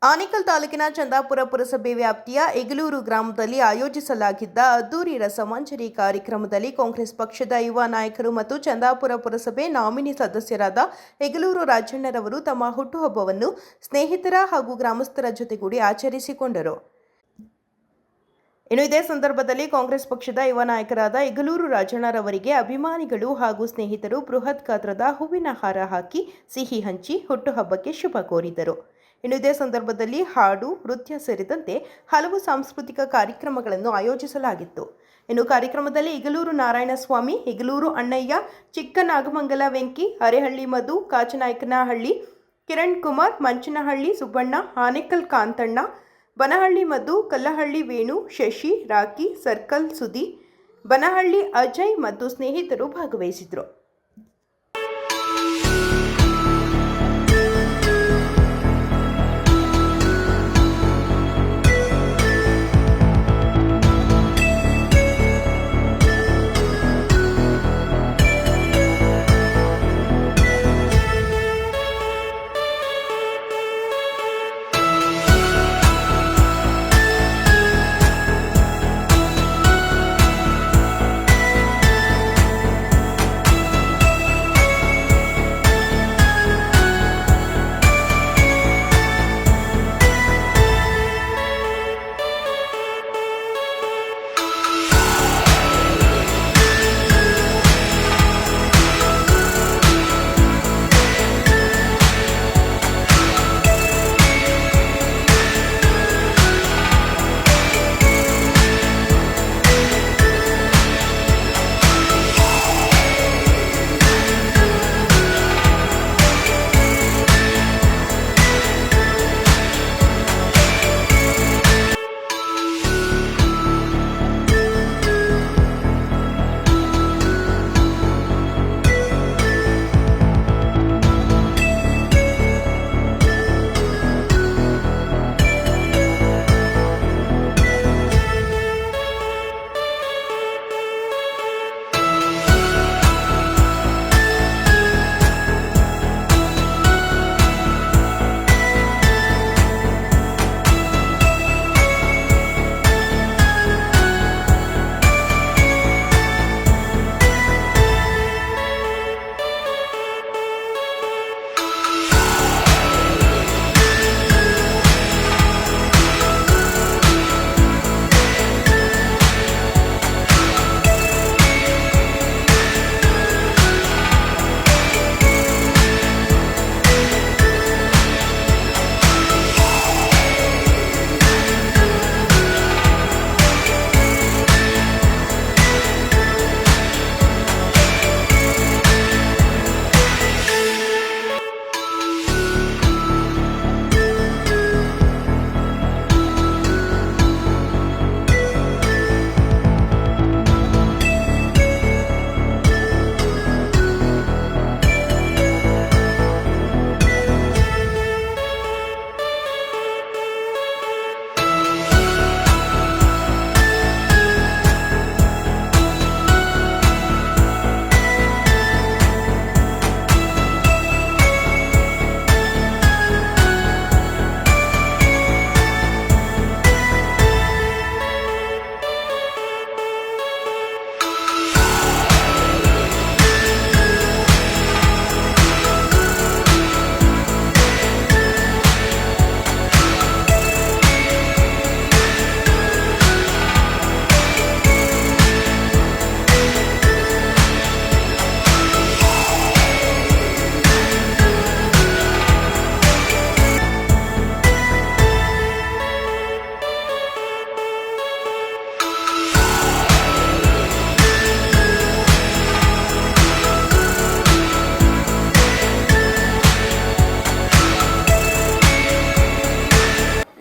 ಆನೇಕಲ್ ತಾಲೂಕಿನ ಚಂದಾಪುರ ಪುರಸಭೆ ವ್ಯಾಪ್ತಿಯ ಎಗಲೂರು ಗ್ರಾಮದಲ್ಲಿ ಆಯೋಜಿಸಲಾಗಿದ್ದ ಅದ್ದೂರಿ ರಸಮಂಜರಿ ಕಾರ್ಯಕ್ರಮದಲ್ಲಿ ಕಾಂಗ್ರೆಸ್ ಪಕ್ಷದ ಯುವ ನಾಯಕರು ಮತ್ತು ಚಂದಾಪುರ ಪುರಸಭೆ ನಾಮಿನಿ ಸದಸ್ಯರಾದ ಎಗಲೂರು ರಾಜಣ್ಣರವರು ತಮ್ಮ ಹುಟ್ಟುಹಬ್ಬವನ್ನು ಸ್ನೇಹಿತರ ಹಾಗೂ ಗ್ರಾಮಸ್ಥರ ಜೊತೆಗೂಡಿ ಆಚರಿಸಿಕೊಂಡರು. ಇನ್ನು ಇದೇ ಸಂದರ್ಭದಲ್ಲಿ ಕಾಂಗ್ರೆಸ್ ಪಕ್ಷದ ಯುವ ನಾಯಕರಾದ ಎಗಲೂರು ರಾಜಣ್ಣರವರಿಗೆ ಅಭಿಮಾನಿಗಳು ಹಾಗೂ ಸ್ನೇಹಿತರು ಬೃಹತ್ ಗಾತ್ರದ ಹೂವಿನ ಹಾರ ಹಾಕಿ ಸಿಹಿ ಹಂಚಿ ಹುಟ್ಟುಹಬ್ಬಕ್ಕೆ ಶುಭ ಕೋರಿದರು. ಇನ್ನು ಇದೇ ಸಂದರ್ಭದಲ್ಲಿ ಹಾಡು, ನೃತ್ಯ ಸೇರಿದಂತೆ ಹಲವು ಸಾಂಸ್ಕೃತಿಕ ಕಾರ್ಯಕ್ರಮಗಳನ್ನು ಆಯೋಜಿಸಲಾಗಿತ್ತು. ಇನ್ನು ಕಾರ್ಯಕ್ರಮದಲ್ಲಿ ಇಗಲೂರು ನಾರಾಯಣಸ್ವಾಮಿ, ಇಗಲೂರು ಅಣ್ಣಯ್ಯ, ಚಿಕ್ಕನಾಗಮಂಗಲ ವೆಂಕಿ, ಅರೆಹಳ್ಳಿ ಮಧು, ಕಾಚನಾಯಕನಹಳ್ಳಿ ಕಿರಣ್ ಕುಮಾರ್, ಮಂಚನಹಳ್ಳಿ ಸುಬ್ಬಣ್ಣ, ಆನೇಕಲ್ ಕಾಂತಣ್ಣ, ಬನಹಳ್ಳಿ ಮಧು, ಕಲ್ಲಹಳ್ಳಿ ವೇಣು, ಶಶಿ, ರಾಕಿ, ಸರ್ಕಲ್ ಸುದಿ, ಬನಹಳ್ಳಿ ಅಜಯ್ ಮತ್ತು ಸ್ನೇಹಿತರು ಭಾಗವಹಿಸಿದರು.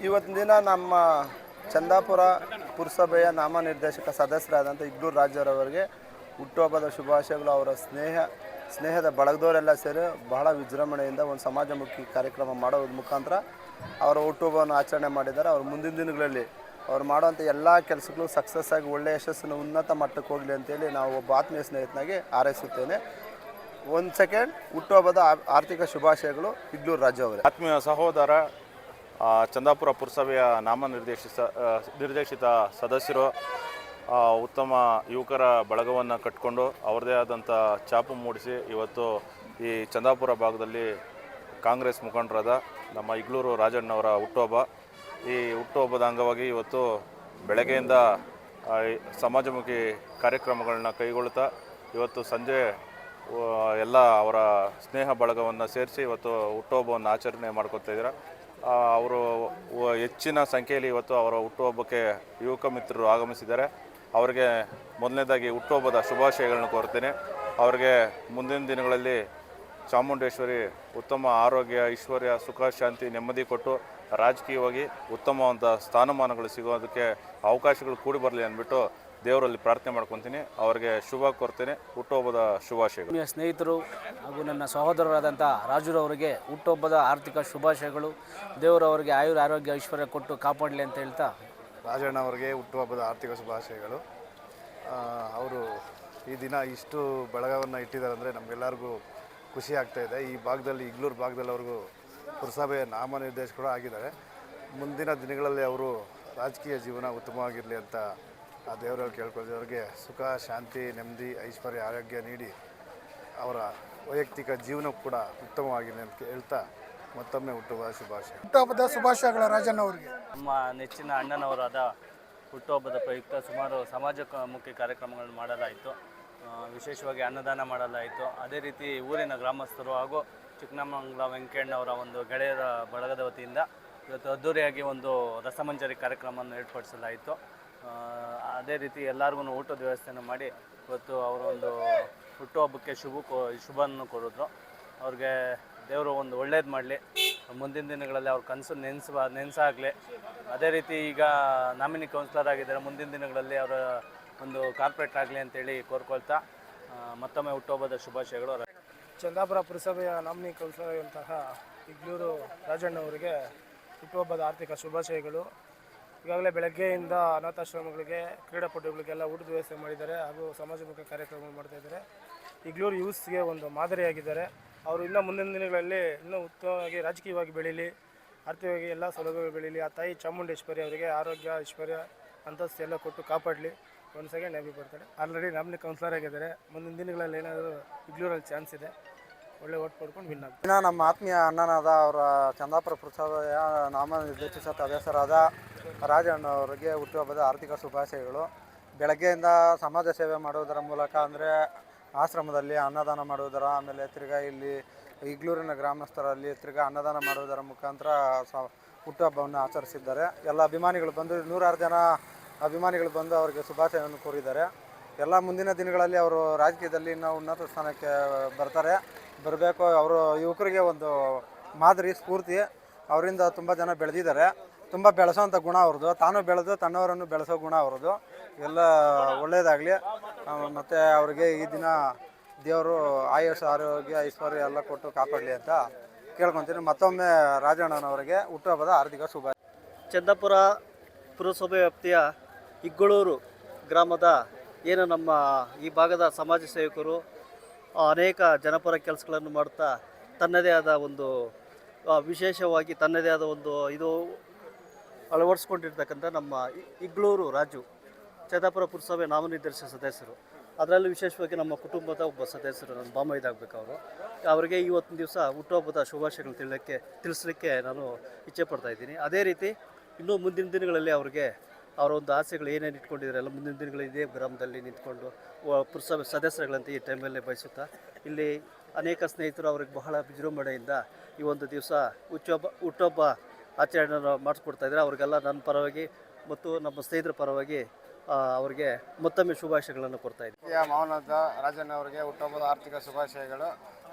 ಇವತ್ತಿನ ದಿನ ನಮ್ಮ ಚಂದಾಪುರ ಪುರಸಭೆಯ ನಾಮನಿರ್ದೇಶಕ ಸದಸ್ಯರಾದಂಥ ಇಗ್ಲೂರು ರಾಜರವರಿಗೆ ಹುಟ್ಟುಹಬ್ಬದ ಶುಭಾಶಯಗಳು. ಅವರ ಸ್ನೇಹದ ಬಳಗದವರೆಲ್ಲ ಸೇರಿ ಬಹಳ ವಿಜೃಂಭಣೆಯಿಂದ ಒಂದು ಸಮಾಜಮುಖಿ ಕಾರ್ಯಕ್ರಮ ಮಾಡೋದ್ರ ಮುಖಾಂತರ ಅವರ ಹುಟ್ಟುಹಬ್ಬವನ್ನು ಆಚರಣೆ ಮಾಡಿದ್ದಾರೆ. ಅವರು ಮುಂದಿನ ದಿನಗಳಲ್ಲಿ ಅವ್ರು ಮಾಡೋಂಥ ಎಲ್ಲ ಕೆಲಸಗಳು ಸಕ್ಸಸ್ ಆಗಿ ಒಳ್ಳೆಯ ಯಶಸ್ಸಿನ ಉನ್ನತ ಮಟ್ಟಕ್ಕೆ ಹೋಗಲಿ ಅಂತೇಳಿ ನಾವು ಒಬ್ಬ ಆತ್ಮೀಯ ಸ್ನೇಹಿತನಾಗಿ ಹಾರೈಸುತ್ತೇನೆ. ಒಂದು ಸೆಕೆಂಡ್ ಹುಟ್ಟುಹಬ್ಬದ ಆರ್ಥಿಕ ಶುಭಾಶಯಗಳು ಇಗ್ಲೂರು ರಾಜು ಅವರೇ. ಆತ್ಮೀಯ ಸಹೋದರ ಚಂದಾಪುರ ಪುರಸಭೆಯ ನಿರ್ದೇಶಿತ ಸದಸ್ಯರು ಉತ್ತಮ ಯುವಕರ ಬಳಗವನ್ನು ಕಟ್ಟಿಕೊಂಡು ಅವ್ರದ್ದೇ ಆದಂಥ ಛಾಪು ಮೂಡಿಸಿ ಇವತ್ತು ಈ ಚಂದಾಪುರ ಭಾಗದಲ್ಲಿ ಕಾಂಗ್ರೆಸ್ ಮುಖಂಡರಾದ ನಮ್ಮ ಇಗ್ಲೂರು ರಾಜಣ್ಣವರ ಹುಟ್ಟುಹಬ್ಬ. ಈ ಹುಟ್ಟುಹಬ್ಬದ ಅಂಗವಾಗಿ ಇವತ್ತು ಬೆಳಗ್ಗೆಯಿಂದ ಸಮಾಜಮುಖಿ ಕಾರ್ಯಕ್ರಮಗಳನ್ನ ಕೈಗೊಳ್ಳುತ್ತಾ ಇವತ್ತು ಸಂಜೆ ಎಲ್ಲ ಅವರ ಸ್ನೇಹ ಬಳಗವನ್ನು ಸೇರಿಸಿ ಇವತ್ತು ಹುಟ್ಟುಹಬ್ಬವನ್ನು ಆಚರಣೆ ಮಾಡ್ಕೊತಾ ಇದ್ದಾರೆ. ಅವರು ಹೆಚ್ಚಿನ ಸಂಖ್ಯೆಯಲ್ಲಿ ಇವತ್ತು ಅವರ ಹುಟ್ಟುಹಬ್ಬಕ್ಕೆ ಯುವಕ ಮಿತ್ರರು ಆಗಮಿಸಿದ್ದಾರೆ. ಅವರಿಗೆ ಮೊದಲನೇದಾಗಿ ಹುಟ್ಟುಹಬ್ಬದ ಶುಭಾಶಯಗಳನ್ನು ಕೋರ್ತೇನೆ. ಅವರಿಗೆ ಮುಂದಿನ ದಿನಗಳಲ್ಲಿ ಚಾಮುಂಡೇಶ್ವರಿ ಉತ್ತಮ ಆರೋಗ್ಯ, ಐಶ್ವರ್ಯ, ಸುಖ, ಶಾಂತಿ, ನೆಮ್ಮದಿ ಕೊಟ್ಟು ರಾಜಕೀಯವಾಗಿ ಉತ್ತಮವಾದ ಸ್ಥಾನಮಾನಗಳು ಸಿಗೋದಕ್ಕೆ ಅವಕಾಶಗಳು ಕೂಡಿ ಬರಲಿ ಅಂದ್ಬಿಟ್ಟು ದೇವರಲ್ಲಿ ಪ್ರಾರ್ಥನೆ ಮಾಡ್ಕೊತೀನಿ. ಅವರಿಗೆ ಶುಭ ಕೋರ್ತೇನೆ. ಹುಟ್ಟುಹಬ್ಬದ ಶುಭಾಶಯಗಳು. ಸ್ನೇಹಿತರು ಹಾಗೂ ನನ್ನ ಸಹೋದರರಾದಂಥ ರಾಜುರವರಿಗೆ ಹುಟ್ಟುಹಬ್ಬದ ಆರ್ಥಿಕ ಶುಭಾಶಯಗಳು. ದೇವರವರಿಗೆ ಆರೋಗ್ಯ ಐಶ್ವರ್ಯ ಕೊಟ್ಟು ಕಾಪಾಡಲಿ ಅಂತ ಹೇಳ್ತಾ ರಾಜಣ್ಣ ಅವರಿಗೆ ಹುಟ್ಟುಹಬ್ಬದ ಆರ್ಥಿಕ ಶುಭಾಶಯಗಳು. ಅವರು ಈ ದಿನ ಇಷ್ಟು ಬಳಗವನ್ನು ಇಟ್ಟಿದ್ದಾರೆ ಅಂದರೆ ನಮಗೆಲ್ಲರಿಗೂ ಖುಷಿ ಆಗ್ತಾಯಿದೆ. ಈ ಭಾಗದಲ್ಲಿ ಇಗ್ಲೂರು ಭಾಗದಲ್ಲಿ ಅವ್ರಿಗೂ ಪುರಸಭೆಯ ನಾಮನಿರ್ದೇಶಕರು ಆಗಿದ್ದಾರೆ. ಮುಂದಿನ ದಿನಗಳಲ್ಲಿ ಅವರು ರಾಜಕೀಯ ಜೀವನ ಉತ್ತಮವಾಗಿರಲಿ ಅಂತ ಆ ದೇವರಲ್ಲಿ ಕೇಳ್ಕೊಳ್ತೀವಿ. ಅವರಿಗೆ ಸುಖ, ಶಾಂತಿ, ನೆಮ್ಮದಿ, ಐಶ್ವರ್ಯ, ಆರೋಗ್ಯ ನೀಡಿ ಅವರ ವೈಯಕ್ತಿಕ ಜೀವನ ಕೂಡ ಉತ್ತಮವಾಗಿರಲಿ ಅಂತ ಹೇಳ್ತಾ ಮತ್ತೊಮ್ಮೆ ಹುಟ್ಟುಹಬ್ಬದ ಶುಭಾಶಯಗಳು ರಾಜಣ್ಣ ಅವರಿಗೆ. ನಮ್ಮ ನೆಚ್ಚಿನ ಅಣ್ಣನವರಾದ ಹುಟ್ಟುಹಬ್ಬದ ಪ್ರಯುಕ್ತ ಸುಮಾರು ಸಮಾಜಮುಖಿ ಕಾರ್ಯಕ್ರಮಗಳನ್ನು ಮಾಡಲಾಯಿತು. ವಿಶೇಷವಾಗಿ ಅನ್ನದಾನ ಮಾಡಲಾಯಿತು. ಅದೇ ರೀತಿ ಊರಿನ ಗ್ರಾಮಸ್ಥರು ಹಾಗೂ ಚಿಕ್ಕನಮಂಗಲ ವೆಂಕಣ್ಣವರ ಒಂದು ಗೆಳೆಯರ ಬಳಗದ ವತಿಯಿಂದ ಇವತ್ತು ಅದ್ದೂರಿಯಾಗಿ ಒಂದು ರಸಮಂಜರಿ ಕಾರ್ಯಕ್ರಮವನ್ನು ಏರ್ಪಡಿಸಲಾಯಿತು. ಅದೇ ರೀತಿ ಎಲ್ಲರಿಗೂ ಊಟದ ವ್ಯವಸ್ಥೆಯನ್ನು ಮಾಡಿ ಇವತ್ತು ಅವರ ಒಂದು ಹುಟ್ಟುಹಬ್ಬಕ್ಕೆ ಶುಭವನ್ನು ಕೋರಿದ್ರು. ಅವ್ರಿಗೆ ದೇವರು ಒಂದು ಒಳ್ಳೇದು ಮಾಡಲಿ. ಮುಂದಿನ ದಿನಗಳಲ್ಲಿ ಅವ್ರ ಕನಸು ನೆನೆಸಾಗಲಿ. ಅದೇ ರೀತಿ ಈಗ ನಾಮಿನಿ ಕೌನ್ಸಿಲರ್ ಆಗಿದ್ದಾರೆ. ಮುಂದಿನ ದಿನಗಳಲ್ಲಿ ಅವರ ಒಂದು ಕಾರ್ಪೊರೇಟ್ ಆಗಲಿ ಅಂತೇಳಿ ಕೋರ್ಕೊಳ್ತಾ ಮತ್ತೊಮ್ಮೆ ಹುಟ್ಟುಹಬ್ಬದ ಶುಭಾಶಯಗಳು. ಚಂದಾಪುರ ಪುರಸಭೆಯ ನಾಮಿನಿ ಕೌನ್ಸಿಲರ್ ಆದಂತಹ ಇಗ್ಲೂರು ರಾಜಣ್ಣ ಅವರಿಗೆ ಹುಟ್ಟುಹಬ್ಬದ ಆರ್ಥಿಕ ಶುಭಾಶಯಗಳು. ಈಗಾಗಲೇ ಬೆಳಗ್ಗೆಯಿಂದ ಅನಾಥಾಶ್ರಮಗಳಿಗೆ, ಕ್ರೀಡಾಪಟುಗಳಿಗೆಲ್ಲ ಊಟದ ವ್ಯವಸ್ಥೆ ಮಾಡಿದ್ದಾರೆ ಹಾಗೂ ಸಮಾಜಮುಖಿ ಕಾರ್ಯಕ್ರಮ ಮಾಡ್ತಾಯಿದ್ದಾರೆ. ಇಗ್ಲೂರು ಯೂತ್ಸ್ಗೆ ಒಂದು ಮಾದರಿಯಾಗಿದ್ದಾರೆ. ಅವರು ಇನ್ನೂ ಮುಂದಿನ ದಿನಗಳಲ್ಲಿ ಇನ್ನೂ ಉತ್ತಮವಾಗಿ ರಾಜಕೀಯವಾಗಿ ಬೆಳೀಲಿ, ಆರ್ಥಿಕವಾಗಿ ಎಲ್ಲ ಸೌಲಭ್ಯಗಳು ಬೆಳೀಲಿ. ಆ ತಾಯಿ ಚಾಮುಂಡೇಶ್ವರಿ ಅವರಿಗೆ ಆರೋಗ್ಯ, ಐಶ್ವರ್ಯ, ಅಂತಸ್ತು ಎಲ್ಲ ಕೊಟ್ಟು ಕಾಪಾಡಲಿ. ಒಂದು ಸೆಕೆಂಡ್ ನೆನಪಿ ಬರ್ತಾರೆ. ಆಲ್ರೆಡಿ ನಾಮಿನಿ ಕೌನ್ಸಿಲರ್ ಆಗಿದ್ದಾರೆ. ಮುಂದಿನ ದಿನಗಳಲ್ಲಿ ಏನಾದರೂ ಇಗ್ಲೂರಲ್ಲಿ ಚಾನ್ಸ್ ಇದೆ. ಒಳ್ಳೆ ಓಟ್ ಪಡ್ಕೊಂಡು ವಿನ್ ಆಗ್ತಾರೆ. ಇನ್ನು ನಮ್ಮ ಆತ್ಮೀಯ ಅಣ್ಣನಾದ ಅವರ ಚಂದಾಪುರ ಪುರಸಭೆಯ ನಾಮನಿರ್ದೇಶಿತ ಸದಸ್ಯರಾದ ರಾಜಣ್ಣ ಅವರಿಗೆ ಹುಟ್ಟುಹಬ್ಬದ ಆರ್ಥಿಕ ಶುಭಾಶಯಗಳು. ಬೆಳಗ್ಗೆಯಿಂದ ಸಮಾಜ ಸೇವೆ ಮಾಡುವುದರ ಮೂಲಕ ಅಂದರೆ ಆಶ್ರಮದಲ್ಲಿ ಅನ್ನದಾನ ಮಾಡುವುದರ, ಆಮೇಲೆ ತಿರ್ಗಾ ಇಲ್ಲಿ ಇಗ್ಲೂರಿನ ಗ್ರಾಮಸ್ಥರಲ್ಲಿ ತಿರ್ಗಾ ಅನ್ನದಾನ ಮಾಡುವುದರ ಮುಖಾಂತರ ಹುಟ್ಟುಹಬ್ಬವನ್ನು ಆಚರಿಸಿದ್ದಾರೆ. ಎಲ್ಲ ಅಭಿಮಾನಿಗಳು ಬಂದು 106 ಜನ ಅಭಿಮಾನಿಗಳು ಬಂದು ಅವರಿಗೆ ಶುಭಾಶಯವನ್ನು ಕೋರಿದ್ದಾರೆ. ಎಲ್ಲ ಮುಂದಿನ ದಿನಗಳಲ್ಲಿ ಅವರು ರಾಜಕೀಯದಲ್ಲಿ ಇನ್ನೂ ಉನ್ನತ ಸ್ಥಾನಕ್ಕೆ ಬರಬೇಕು. ಅವರು ಯುವಕರಿಗೆ ಒಂದು ಮಾದರಿ, ಸ್ಫೂರ್ತಿ. ಅವರಿಂದ ತುಂಬ ಜನ ಬೆಳೆದಿದ್ದಾರೆ. ತುಂಬ ಬೆಳೆಸೋವಂಥ ಗುಣ ಅವ್ರದ್ದು. ತಾನು ಬೆಳೆದು ತನ್ನವರನ್ನು ಬೆಳೆಸೋ ಗುಣ ಅವ್ರದ್ದು. ಎಲ್ಲ ಒಳ್ಳೆಯದಾಗಲಿ. ಮತ್ತು ಅವರಿಗೆ ಈ ದಿನ ದೇವರು ಆಯುಷ್, ಆರೋಗ್ಯ, ಐಶ್ವರ್ಯ ಎಲ್ಲ ಕೊಟ್ಟು ಕಾಪಾಡಲಿ ಅಂತ ಕೇಳ್ಕೊತೀನಿ. ಮತ್ತೊಮ್ಮೆ ರಾಜಣ್ಣನವರಿಗೆ ಹುಟ್ಟುಹಬ್ಬದ ಆರ್ಥಿಕ ಶುಭ. ಚಂದಾಪುರ ಪುರಸಭೆ ವ್ಯಾಪ್ತಿಯ ಇಗ್ಗಳೂರು ಗ್ರಾಮದ ಏನು ನಮ್ಮ ಈ ಭಾಗದ ಸಮಾಜ ಸೇವಕರು ಅನೇಕ ಜನಪರ ಕೆಲಸಗಳನ್ನು ಮಾಡುತ್ತಾ ತನ್ನದೇ ಆದ ಒಂದು ವಿಶೇಷವಾಗಿ ತನ್ನದೇ ಆದ ಒಂದು ಇದು ಅಳವಡಿಸ್ಕೊಂಡಿರ್ತಕ್ಕಂಥ ನಮ್ಮ ಇಗ್ಳೂರು ರಾಜು ಚಂದಾಪುರ ಪುರಸಭೆ ನಾಮನಿರ್ದೇಶಿತ ಸದಸ್ಯರು. ಅದರಲ್ಲೂ ವಿಶೇಷವಾಗಿ ನಮ್ಮ ಕುಟುಂಬದ ಒಬ್ಬ ಸದಸ್ಯರು, ನನ್ನ ಬಾಮೈದಾಗಬೇಕು ಅವರಿಗೆ ಇವತ್ತಿನ ದಿವಸ ಹುಟ್ಟುಹಬ್ಬದ ಶುಭಾಶಯಗಳು ತಿಳಿಸಲಿಕ್ಕೆ ನಾನು ಇಚ್ಛೆ ಪಡ್ತಾಯಿದ್ದೀನಿ. ಅದೇ ರೀತಿ ಇನ್ನೂ ಮುಂದಿನ ದಿನಗಳಲ್ಲಿ ಅವರಿಗೆ ಅವರ ಒಂದು ಆಸೆಗಳು ಏನೇನು ಇಟ್ಕೊಂಡಿದ್ದಾರೆ ಎಲ್ಲ ಮುಂದಿನ ದಿನಗಳಲ್ಲಿ ಇದೇ ಗ್ರಾಮದಲ್ಲಿ ನಿಂತ್ಕೊಂಡು ಪುರಸಭೆ ಸದಸ್ಯರುಗಳಂತ ಈ ಟೈಮಲ್ಲೇ ಬಯಸುತ್ತಾ ಇಲ್ಲಿ ಅನೇಕ ಸ್ನೇಹಿತರು ಅವ್ರಿಗೆ ಬಹಳ ವಿಜೃಂಭಣೆಯಿಂದ ಈ ಒಂದು ದಿವಸ ಹುಟ್ಟುಹಬ್ಬ ಆಚರಣೆ ಮಾಡಿಸ್ಕೊಡ್ತಾಯಿದ್ದಾರೆ. ಅವ್ರಿಗೆಲ್ಲ ನನ್ನ ಪರವಾಗಿ ಮತ್ತು ನಮ್ಮ ಸ್ನೇಹಿತರ ಪರವಾಗಿ ಅವರಿಗೆ ಮತ್ತೊಮ್ಮೆ ಶುಭಾಶಯಗಳನ್ನು ಕೊಡ್ತಾಯಿದ್ದೀನಿ. ಮಾವನದ ರಾಜಣ್ಣ ಅವರಿಗೆ ಹುಟ್ಟುಹಬ್ಬದ ಆರ್ಥಿಕ ಶುಭಾಶಯಗಳು.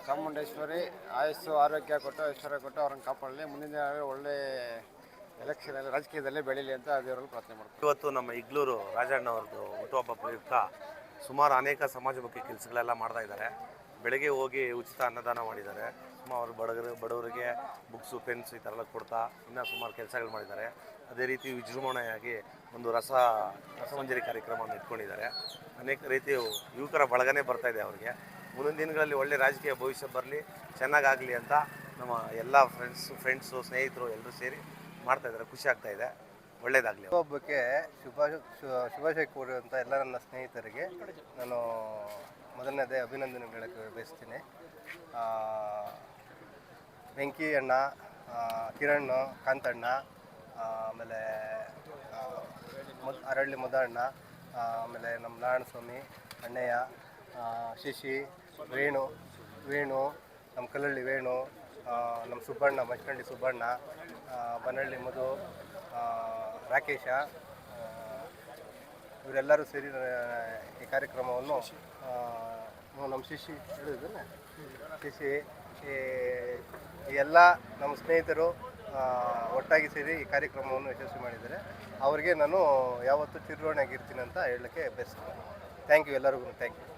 ಚಾಮುಂಡೇಶ್ವರಿ ಆಯಸ್ಸು, ಆರೋಗ್ಯ ಕೊಟ್ಟು, ಐಶ್ವರ್ಯ ಕೊಟ್ಟು ಅವ್ರನ್ನ ಕಾಪಾಡಲಿ. ಮುಂದಿನ ದಿನ ಒಳ್ಳೆ ಎಲೆಕ್ಷನ್ ರಾಜಕೀಯದಲ್ಲೇ ಬೆಳೀಲಿ ಅಂತ ದೇವರಲ್ಲಿ ಪ್ರಾರ್ಥನೆ ಮಾಡ್ತೀವಿ. ಇವತ್ತು ನಮ್ಮ ಇಗ್ಲೂರು ರಾಜಣ್ಣ ಅವ್ರದ್ದು ಹುಟ್ಟುಹಬ್ಬ ಪ್ರಯುಕ್ತ ಸುಮಾರು ಅನೇಕ ಸಮಾಜಮುಖಿ ಕೆಲಸಗಳೆಲ್ಲ ಮಾಡ್ತಾ ಇದ್ದಾರೆ. ಬೆಳಗ್ಗೆ ಹೋಗಿ ಉಚಿತ ಅನ್ನದಾನ ಮಾಡಿದ್ದಾರೆ. ಸುಮಾರು ಬಡವರಿಗೆ ಬುಕ್ಸು, ಪೆನ್ಸ್ ಈ ಥರ ಎಲ್ಲ ಕೊಡ್ತಾ ಇನ್ನೂ ಸುಮಾರು ಕೆಲಸಗಳು ಮಾಡಿದ್ದಾರೆ. ಅದೇ ರೀತಿ ವಿಜೃಂಭಣೆಯಾಗಿ ಒಂದು ರಸಮಂಜರಿ ಕಾರ್ಯಕ್ರಮವನ್ನು ಇಟ್ಕೊಂಡಿದ್ದಾರೆ. ಅನೇಕ ರೀತಿ ಯುವಕರ ಬಳಗನೇ ಬರ್ತಾಯಿದೆ ಅವರಿಗೆ. ಮುಂದಿನ ದಿನಗಳಲ್ಲಿ ಒಳ್ಳೆ ರಾಜಕೀಯ ಭವಿಷ್ಯ ಬರಲಿ, ಚೆನ್ನಾಗಾಗಲಿ ಅಂತ ನಮ್ಮ ಎಲ್ಲ ಫ್ರೆಂಡ್ಸು, ಸ್ನೇಹಿತರು ಎಲ್ಲರೂ ಸೇರಿ ಮಾಡ್ತಾಯಿದ್ದಾರೆ. ಖುಷಿ ಆಗ್ತಾ ಇದೆ. ಒಳ್ಳೆಯದಾಗಲಿ. ಹಬ್ಬಕ್ಕೆ ಶುಭಾಶಯ ಕೋರುವಂಥ ಎಲ್ಲ ನನ್ನ ಸ್ನೇಹಿತರಿಗೆ ನಾನು ಮೊದಲನೇದೇ ಅಭಿನಂದನೆ ಹೇಳಕ್ಕೆ ಬಯಸ್ತೀನಿ. ವೆಂಕಿ ಅಣ್ಣ, ಕಿರಣ್, ಕಾಂತಣ್ಣ, ಆಮೇಲೆ ಅರಳ್ಳಿ ಮುದಣ್ಣ, ಆಮೇಲೆ ನಮ್ಮ ನಾರಾಯಣ ಸ್ವಾಮಿ, ಅಣ್ಣಯ್ಯ, ಶಶಿ, ವೇಣು, ನಮ್ಮ ಕಲ್ಲಳ್ಳಿ ವೇಣು, ನಮ್ಮ ಸುಬ್ಬಣ್ಣ, ಮಚ್ಚಂಡಿ ಸುಬ್ಬಣ್ಣ, ಬನಹಳ್ಳಿ ಮಧು, ರಾಕೇಶ, ಇವರೆಲ್ಲರೂ ಸೇರಿ ಈ ಕಾರ್ಯಕ್ರಮವನ್ನು ನಮ್ಮ ಶಿಶಿ ಈ ಎಲ್ಲ ನಮ್ಮ ಸ್ನೇಹಿತರು ಒಟ್ಟಾಗಿ ಸೇರಿ ಈ ಕಾರ್ಯಕ್ರಮವನ್ನು ಯಶಸ್ವಿ ಮಾಡಿದ್ದಾರೆ. ಅವರಿಗೆ ನಾನು ಯಾವತ್ತೂ ಚಿರಋಣಿಯಾಗಿರ್ತೀನಿ ಅಂತ ಹೇಳಲಿಕ್ಕೆ ಬಯಸ್ತೀನಿ. ಥ್ಯಾಂಕ್ ಯು ಎಲ್ಲರಿಗೂ. Thank you.